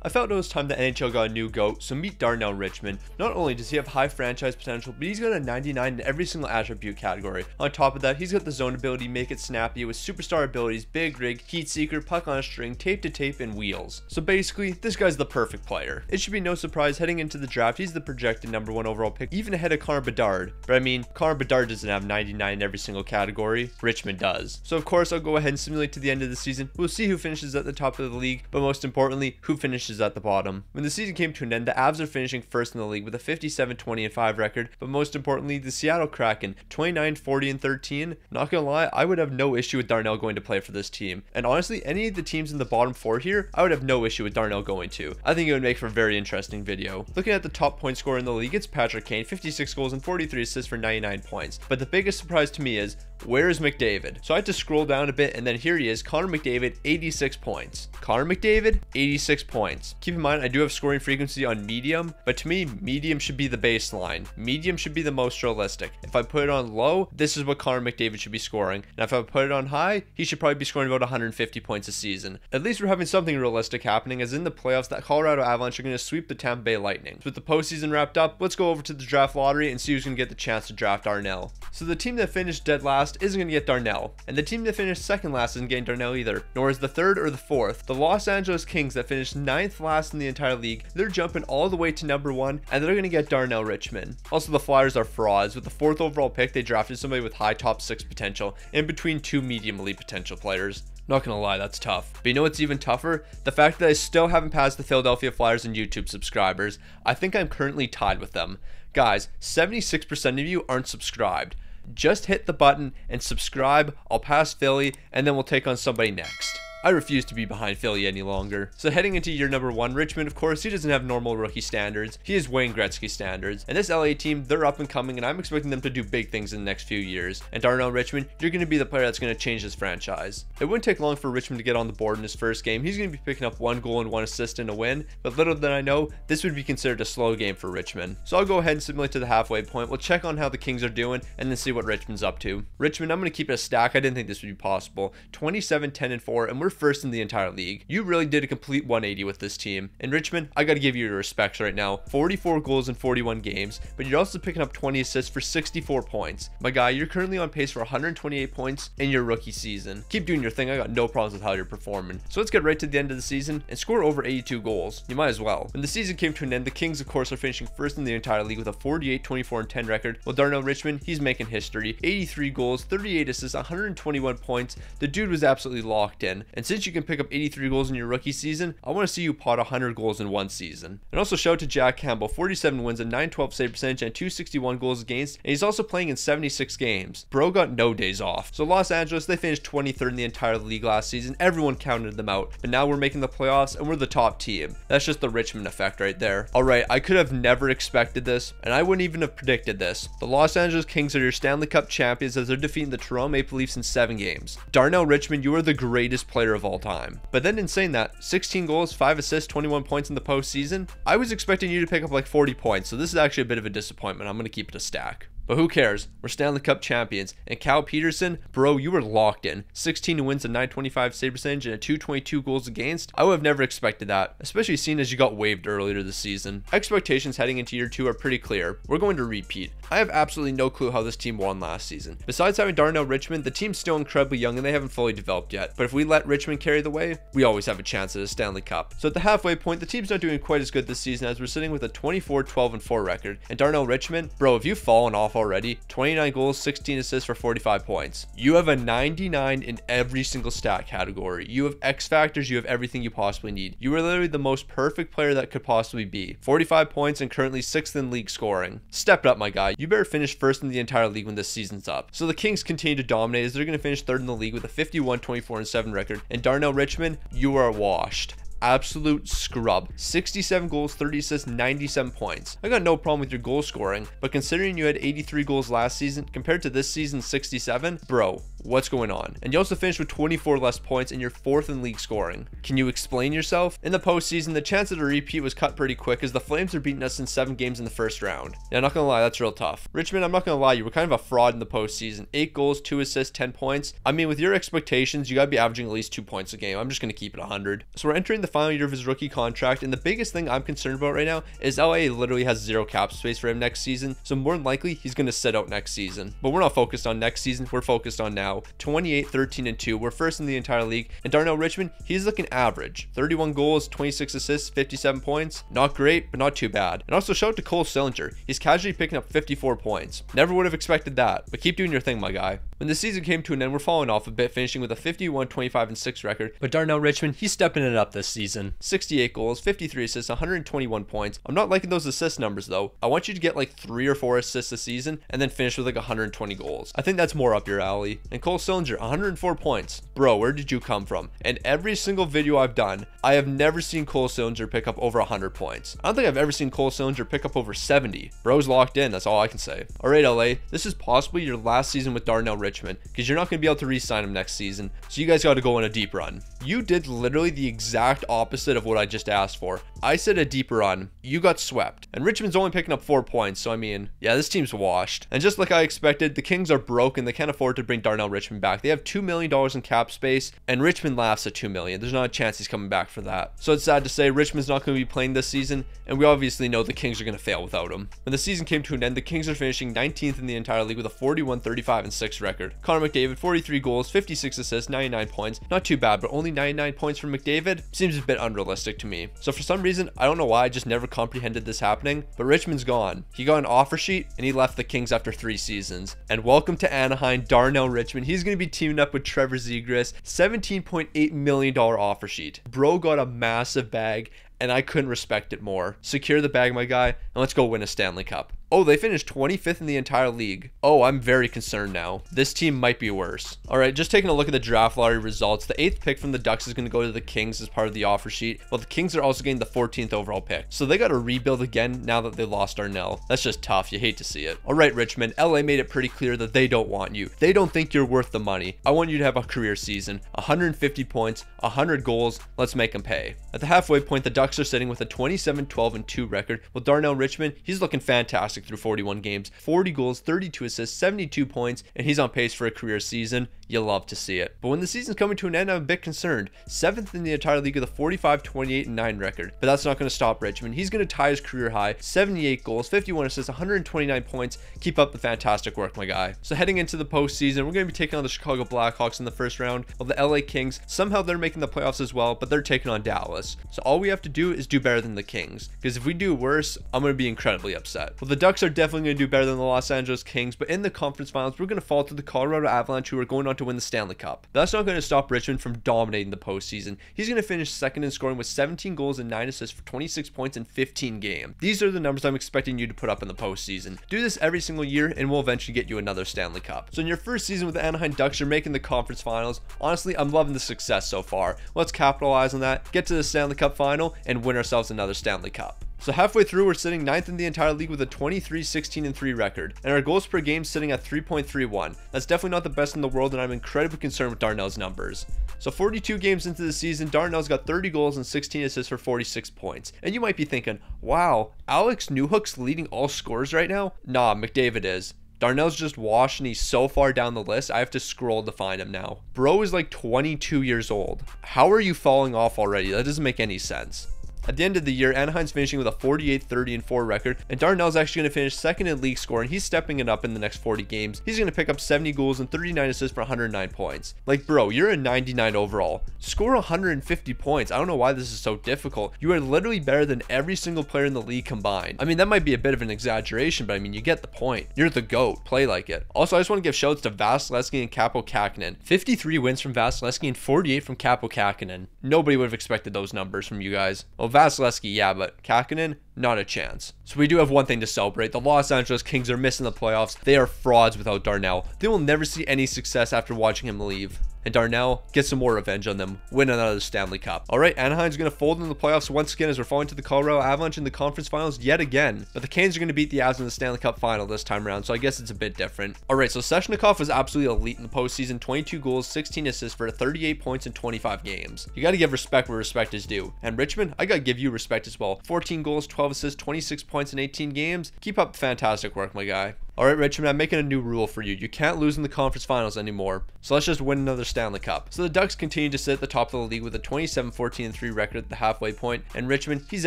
I felt it was time the NHL got a new GOAT, so meet Darnell Richmond. Not only does he have high franchise potential, but he's got a 99 in every single attribute category. On top of that, he's got the zone ability, make it snappy, with superstar abilities, big rig, heat seeker, puck on a string, tape to tape, and wheels. So basically, this guy's the perfect player. It should be no surprise heading into the draft, he's the projected #1 overall pick, even ahead of Connor Bedard. But I mean, Connor Bedard doesn't have 99 in every single category, Richmond does. So of course, I'll go ahead and simulate to the end of the season. We'll see who finishes at the top of the league, but most importantly, who finishes at the bottom. When the season came to an end, the Avs are finishing first in the league with a 57-20-5 record, but most importantly, the Seattle Kraken 29-40-13. Not gonna lie, I would have no issue with Darnell going to play for this team. And honestly, any of the teams in the bottom 4 here, I would have no issue with Darnell going to. I think it would make for a very interesting video. Looking at the top point scorer in the league, it's Patrick Kane, 56 goals and 43 assists for 99 points. But the biggest surprise to me is, where is McDavid? So I had to scroll down a bit, and then here he is, Connor McDavid, 86 points. Connor McDavid, 86 points. Keep in mind, I do have scoring frequency on medium, but to me, medium should be the baseline. Medium should be the most realistic. If I put it on low, this is what Connor McDavid should be scoring. And if I put it on high, he should probably be scoring about 150 points a season. At least we're having something realistic happening, as in the playoffs, that Colorado Avalanche are going to sweep the Tampa Bay Lightning. So with the postseason wrapped up, let's go over to the draft lottery and see who's going to get the chance to draft Darnell. So the team that finished dead last isn't going to get Darnell, and the team that finished second last isn't getting Darnell either, nor is the third or the fourth. The Los Angeles Kings that finished 9th last in the entire league, they're jumping all the way to #1, and they're going to get Darnell Richmond. Also, the Flyers are frauds. With the 4th overall pick, they drafted somebody with high top 6 potential in between 2 medium elite potential players. Not gonna lie, that's tough. But you know what's even tougher? The fact that I still haven't passed the Philadelphia Flyers in YouTube subscribers. I think I'm currently tied with them. Guys, 76% of you aren't subscribed. Just hit the button and subscribe. I'll pass Philly, and then we'll take on somebody next. I refuse to be behind Philly any longer. So heading into year #1, Richmond, of course, he doesn't have normal rookie standards. He has Wayne Gretzky standards. And this LA team, they're up and coming, and I'm expecting them to do big things in the next few years. And Darnell Richmond, you're going to be the player that's going to change this franchise. It wouldn't take long for Richmond to get on the board in his first game. He's going to be picking up 1 goal and 1 assist in a win. But little did I know, this would be considered a slow game for Richmond. So I'll go ahead and simulate to the halfway point. We'll check on how the Kings are doing, and then see what Richmond's up to. Richmond, I'm going to keep it a stack. I didn't think this would be possible. 27-10-4, and we're first in the entire league. You really did a complete 180 with this team. In Richmond, I gotta give you your respects right now. 44 goals in 41 games, but you're also picking up 20 assists for 64 points. My guy, you're currently on pace for 128 points in your rookie season. Keep doing your thing. I got no problems with how you're performing. So let's get right to the end of the season and score over 82 goals. You might as well. When the season came to an end, the Kings, of course, are finishing first in the entire league with a 48-24-10 record. While Darnell Richmond, he's making history. 83 goals, 38 assists, 121 points. The dude was absolutely locked in. And since you can pick up 83 goals in your rookie season, I want to see you pot 100 goals in one season. And also shout out to Jack Campbell, 47 wins, a 912 save percentage, and 261 goals against, and he's also playing in 76 games. Bro got no days off. So Los Angeles, they finished 23rd in the entire league last season. Everyone counted them out, but now we're making the playoffs and we're the top team. That's just the Richmond effect right there. Alright, I could have never expected this, and I wouldn't even have predicted this. The Los Angeles Kings are your Stanley Cup champions as they're defeating the Toronto Maple Leafs in 7 games. Darnell Richmond, you are the greatest player of all time. But then in saying that, 16 goals, 5 assists, 21 points in the postseason, I was expecting you to pick up like 40 points, so this is actually a bit of a disappointment. I'm going to keep it a stack. But who cares? We're Stanley Cup champions. And Cal Peterson, bro, you were locked in. 16 wins, a 925 save percentage, and a 222 goals against. I would have never expected that, especially seeing as you got waived earlier this season. Expectations heading into year 2 are pretty clear. We're going to repeat. I have absolutely no clue how this team won last season. Besides having Darnell Richmond, the team's still incredibly young and they haven't fully developed yet. But if we let Richmond carry the way, we always have a chance at a Stanley Cup. So at the halfway point, the team's not doing quite as good this season as we're sitting with a 24-12-4 record. And Darnell Richmond, bro, if you've fallen off already, 29 goals, 16 assists for 45 points. You have a 99 in every single stat category. You have X factors, you have everything you possibly need. You are literally the most perfect player that could possibly be. 45 points and currently 6th in league scoring. Step it up, my guy. You better finish first in the entire league when this season's up. So the Kings continue to dominate as they're going to finish 3rd in the league with a 51-24-7 record. And Darnell Richmond, you are washed. Absolute scrub. 67 goals, 30 assists, 97 points. I got no problem with your goal scoring, but considering you had 83 goals last season compared to this season's 67, bro, what's going on? And you also finished with 24 less points and you're 4th in league scoring. Can you explain yourself? In the postseason, the chance of a repeat was cut pretty quick as the Flames are beating us in 7 games in the first round. Yeah, I'm not gonna lie, that's real tough. Richmond, I'm not gonna lie, you were kind of a fraud in the postseason. 8 goals, 2 assists, 10 points. I mean, with your expectations, you gotta be averaging at least 2 points a game. I'm just gonna keep it 100. So we're entering the final year of his rookie contract, and the biggest thing I'm concerned about right now is LA literally has zero cap space for him next season, so more than likely he's going to sit out next season. But we're not focused on next season, we're focused on now. 28, 13, and 2. We're first in the entire league. And Darnell Richmond, he's looking average. 31 goals, 26 assists, 57 points. Not great, but not too bad. And also shout out to Cole Sillinger. He's casually picking up 54 points. Never would have expected that, but keep doing your thing, my guy. When the season came to an end, we're falling off a bit, finishing with a 51, 25, and 6 record. But Darnell Richmond, he's stepping it up this season. 68 goals, 53 assists, 121 points. I'm not liking those assist numbers though. I want you to get like 3 or 4 assists a season and then finish with like 120 goals. I think that's more up your alley. And Cole Sillinger, 104 points. Bro, where did you come from? And every single video I've done, I have never seen Cole Sillinger pick up over 100 points. I don't think I've ever seen Cole Sillinger pick up over 70. Bro's locked in, that's all I can say. Alright LA, this is possibly your last season with Darnell Richmond, because you're not going to be able to re-sign him next season, so you guys got to go on a deep run. You did literally the exact opposite of what I just asked for. I said a deep run, you got swept. And Richmond's only picking up 4 points, so I mean, yeah, this team's washed. And just like I expected, the Kings are broke and they can't afford to bring Darnell Richmond back. They have $2 million in cap space, and Richmond laughs at $2 million. There's not a chance he's coming back for that. So it's sad to say Richmond's not going to be playing this season, and we obviously know the Kings are going to fail without him. When the season came to an end, the Kings are finishing 19th in the entire league with a 41, 35, and 6 record. Connor McDavid, 43 goals, 56 assists, 99 points. Not too bad, but only 99 points from McDavid seems a bit unrealistic to me. So for some reason, I don't know why, I just never comprehended this happening, but Richmond's gone. He got an offer sheet and he left the Kings after 3 seasons. And welcome to Anaheim, Darnell Richmond. He's going to be teaming up with Trevor Zegras. $17.8 million offer sheet. Bro got a massive bag, and I couldn't respect it more. Secure the bag, my guy, and let's go win a Stanley Cup. Oh, they finished 25th in the entire league. Oh, I'm very concerned now. This team might be worse. All right, just taking a look at the draft lottery results. The 8th pick from the Ducks is going to go to the Kings as part of the offer sheet, while the Kings are also getting the 14th overall pick. So they got to rebuild again now that they lost Darnell. That's just tough. You hate to see it. All right, Richmond, LA made it pretty clear that they don't want you. They don't think you're worth the money. I want you to have a career season. 150 points, 100 goals. Let's make them pay. At the halfway point, the Ducks are sitting with a 27, 12, and 2 record. Well, Darnell Richmond, he's looking fantastic through 41 games, 40 goals, 32 assists, 72 points, and he's on pace for a career season. You love to see it. But when the season's coming to an end, I'm a bit concerned. 7th in the entire league with a 45, 28, and 9 record. But that's not going to stop Richmond. He's going to tie his career high, 78 goals, 51 assists, 129 points. Keep up the fantastic work, my guy. So heading into the postseason, we're going to be taking on the Chicago Blackhawks in the first round, while the LA Kings, somehow they're making the playoffs as well, but they're taking on Dallas. So all we have to do is do better than the Kings, because if we do worse, I'm going to be incredibly upset. Well, the Ducks are definitely going to do better than the Los Angeles Kings, but in the conference finals, we're going to fall to the Colorado Avalanche, who are going on to win the Stanley Cup. But that's not going to stop Richmond from dominating the postseason. He's going to finish second in scoring with 17 goals and 9 assists for 26 points in 15 games. These are the numbers I'm expecting you to put up in the postseason. Do this every single year, and we'll eventually get you another Stanley Cup. So in your first season with the Anaheim Ducks, you're making the conference finals. Honestly, I'm loving the success so far. Let's capitalize on that, get to the Stanley Cup final, and win ourselves another Stanley Cup. So halfway through, we're sitting 9th in the entire league with a 23, 16, and 3 record, and our goals per game sitting at 3.31. That's definitely not the best in the world, and I'm incredibly concerned with Darnell's numbers. So 42 games into the season, Darnell's got 30 goals and 16 assists for 46 points. And you might be thinking, wow, Alex Newhook's leading all scorers right now? Nah, McDavid is. Darnell's just washed and he's so far down the list, I have to scroll to find him now. Bro is like 22 years old. How are you falling off already? That doesn't make any sense. At the end of the year, Anaheim's finishing with a 48, 30, and 4 record, and Darnell's actually going to finish second in league scoring. He's stepping it up in the next 40 games. He's going to pick up 70 goals and 39 assists for 109 points. Like, bro, you're a 99 overall. Score 150 points. I don't know why this is so difficult. You are literally better than every single player in the league combined. I mean, that might be a bit of an exaggeration, but I mean, you get the point. You're the GOAT. Play like it. Also, I just want to give shouts to Vasilevsky and Kaapo Kähkönen. 53 wins from Vasilevsky and 48 from Kaapo Kähkönen. Nobody would have expected those numbers from you guys. Well, Vasilevsky, yeah, but Kähkönen, not a chance. So we do have one thing to celebrate. The Los Angeles Kings are missing the playoffs. They are frauds without Darnell. They will never see any success after watching him leave. And Darnell, get some more revenge on them. Win another Stanley Cup. Alright, Anaheim's going to fold in the playoffs once again as we're falling to the Colorado Avalanche in the conference finals yet again. But the Canes are going to beat the Avs in the Stanley Cup final this time around, so I guess it's a bit different. Alright, so Svechnikov was absolutely elite in the postseason. 22 goals, 16 assists for 38 points in 25 games. You got to give respect where respect is due. And Richmond, I got to give you respect as well. 14 goals, 12 assists, 26 points in 18 games. Keep up fantastic work, my guy. All right, Richmond, I'm making a new rule for you. You can't lose in the conference finals anymore. So let's just win another Stanley Cup. So the Ducks continue to sit at the top of the league with a 27-14-3 record at the halfway point. And Richmond, he's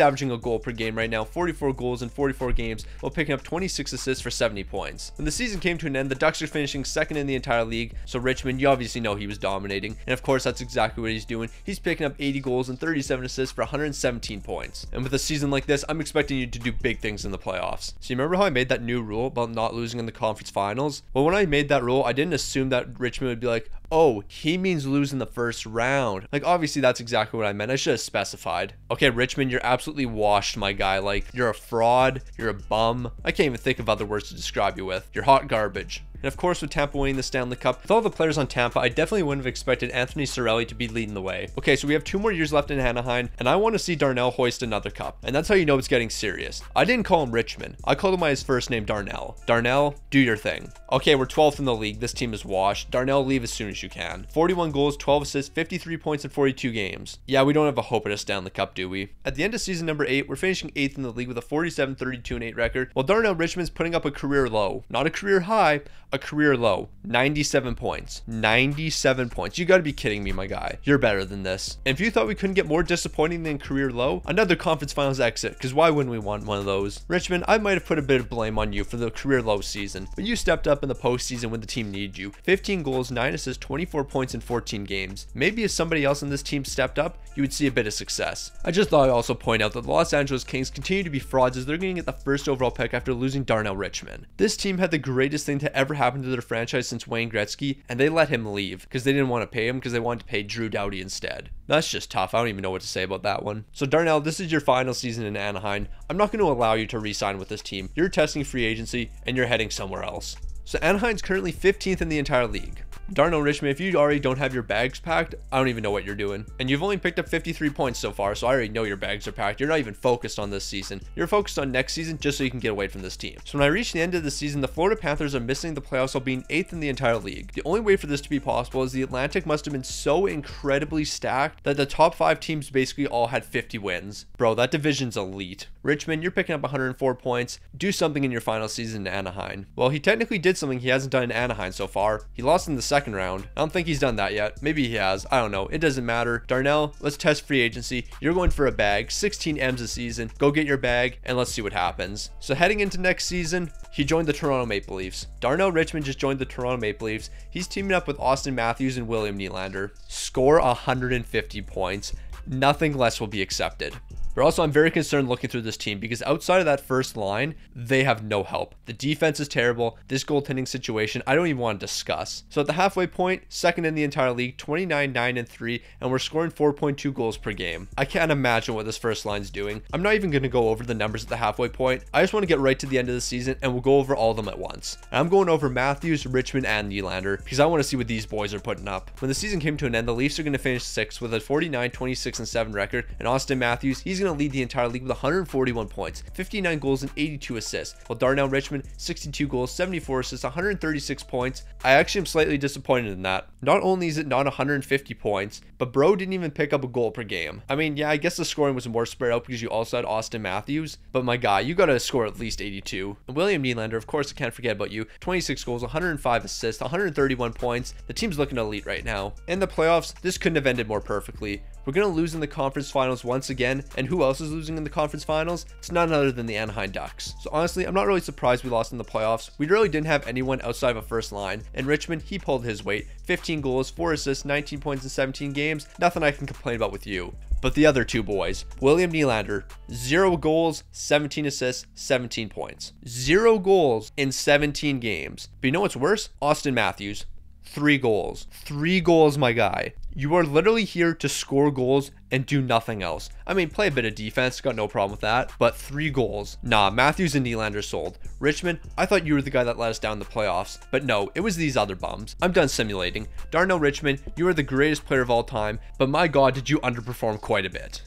averaging a goal per game right now, 44 goals in 44 games, while picking up 26 assists for 70 points. When the season came to an end, the Ducks are finishing second in the entire league. So Richmond, you obviously know he was dominating. And of course, that's exactly what he's doing. He's picking up 80 goals and 37 assists for 117 points. And with a season like this, I'm expecting you to do big things in the playoffs. So you remember how I made that new rule about not losing in the conference finals? Well, when I made that rule, I didn't assume that Richmond would be like, oh, he means lose in the first round. Like, obviously, that's exactly what I meant. I should have specified. Okay, Richmond, you're absolutely washed, my guy. Like, you're a fraud. You're a bum. I can't even think of other words to describe you with. You're hot garbage. And of course, with Tampa winning the Stanley Cup, with all the players on Tampa, I definitely wouldn't have expected Anthony Cirelli to be leading the way. Okay, so we have 2 more years left in Anaheim, and I want to see Darnell hoist another cup. And that's how you know it's getting serious. I didn't call him Richmond. I called him by his first name, Darnell. Darnell, do your thing. Okay, we're 12th in the league. This team is washed. Darnell, leave as soon as you can. 41 goals, 12 assists, 53 points in 42 games. Yeah, we don't have a hope at a Stanley Cup, do we? At the end of season number 8, we're finishing 8th in the league with a 47-32-8 record, while Darnell Richmond's putting up a career low. Not a career high, a career low. 97 points. 97 points. You gotta be kidding me, my guy. You're better than this. And if you thought we couldn't get more disappointing than career low, another conference finals exit, because why wouldn't we want one of those? Richmond, I might have put a bit of blame on you for the career low season, but you stepped up in the postseason when the team needed you. 15 goals, 9 assists, 24 points in 14 games. Maybe if somebody else in this team stepped up, you would see a bit of success. I just thought I'd also point out that the Los Angeles Kings continue to be frauds as they're going to get the first overall pick after losing Darnell Richmond. This team had the greatest thing to ever happen to their franchise since Wayne Gretzky, and they let him leave because they didn't want to pay him because they wanted to pay Drew Doughty instead. That's just tough. I don't even know what to say about that one. So Darnell, this is your final season in Anaheim. I'm not going to allow you to re-sign with this team. You're testing free agency and you're heading somewhere else. So Anaheim's currently 15th in the entire league. Darnell Richmond, if you already don't have your bags packed, I don't even know what you're doing. And you've only picked up 53 points so far, so I already know your bags are packed. You're not even focused on this season. You're focused on next season just so you can get away from this team. So when I reach the end of the season, the Florida Panthers are missing the playoffs while being 8th in the entire league. The only way for this to be possible is the Atlantic must have been so incredibly stacked that the top 5 teams basically all had 50 wins. Bro, that division's elite. Richmond, you're picking up 104 points. Do something in your final season in Anaheim. Well, he technically did something he hasn't done in Anaheim so far. He lost in the second round. I don't think he's done that yet. Maybe he has. I don't know. It doesn't matter. Darnell, let's test free agency. You're going for a bag. 16 M's a season. Go get your bag and let's see what happens. So heading into next season, he joined the Toronto Maple Leafs. Darnell Richmond just joined the Toronto Maple Leafs. He's teaming up with Austin Matthews and William Nylander. Score 150 points. Nothing less will be accepted. But also, I'm very concerned looking through this team because outside of that first line, they have no help. The defense is terrible. This goaltending situation, I don't even want to discuss. So at the halfway point, second in the entire league, 29-9-3, and we're scoring 4.2 goals per game. I can't imagine what this first line's doing. I'm not even going to go over the numbers at the halfway point. I just want to get right to the end of the season, and we'll go over all of them at once. And I'm going over Matthews, Richmond, and Nylander because I want to see what these boys are putting up. When the season came to an end, the Leafs are going to finish 6th with a 49-26-7 record, and Austin Matthews, he's going to lead the entire league with 141 points, 59 goals, and 82 assists, while Darnell Richmond, 62 goals, 74 assists, 136 points. I actually am slightly disappointed in that. Not only is it not 150 points, but bro didn't even pick up a goal per game. I mean, yeah, I guess the scoring was more spread out because you also had Austin Matthews, but my guy, you gotta score at least 82. And William Nylander, of course, I can't forget about you. 26 goals, 105 assists, 131 points. The team's looking elite right now. In the playoffs, this couldn't have ended more perfectly. We're going to lose in the conference finals once again, and who else is losing in the conference finals? It's none other than the Anaheim Ducks. So honestly, I'm not really surprised we lost in the playoffs. We really didn't have anyone outside of a first line, and Richmond, he pulled his weight. 15 goals, 4 assists, 19 points in 17 games. Nothing I can complain about with you. But the other two boys, William Nylander, 0 goals, 17 assists, 17 points. 0 goals in 17 games. But you know what's worse? Austin Matthews, 3 goals. 3 goals, my guy. You are literally here to score goals and do nothing else. I mean, play a bit of defense, got no problem with that, but 3 goals. Nah, Matthews and Nylander sold. Richmond, I thought you were the guy that let us down in the playoffs, but no, it was these other bums. I'm done simulating. Darnell Richmond, you are the greatest player of all time, but my god, did you underperform quite a bit.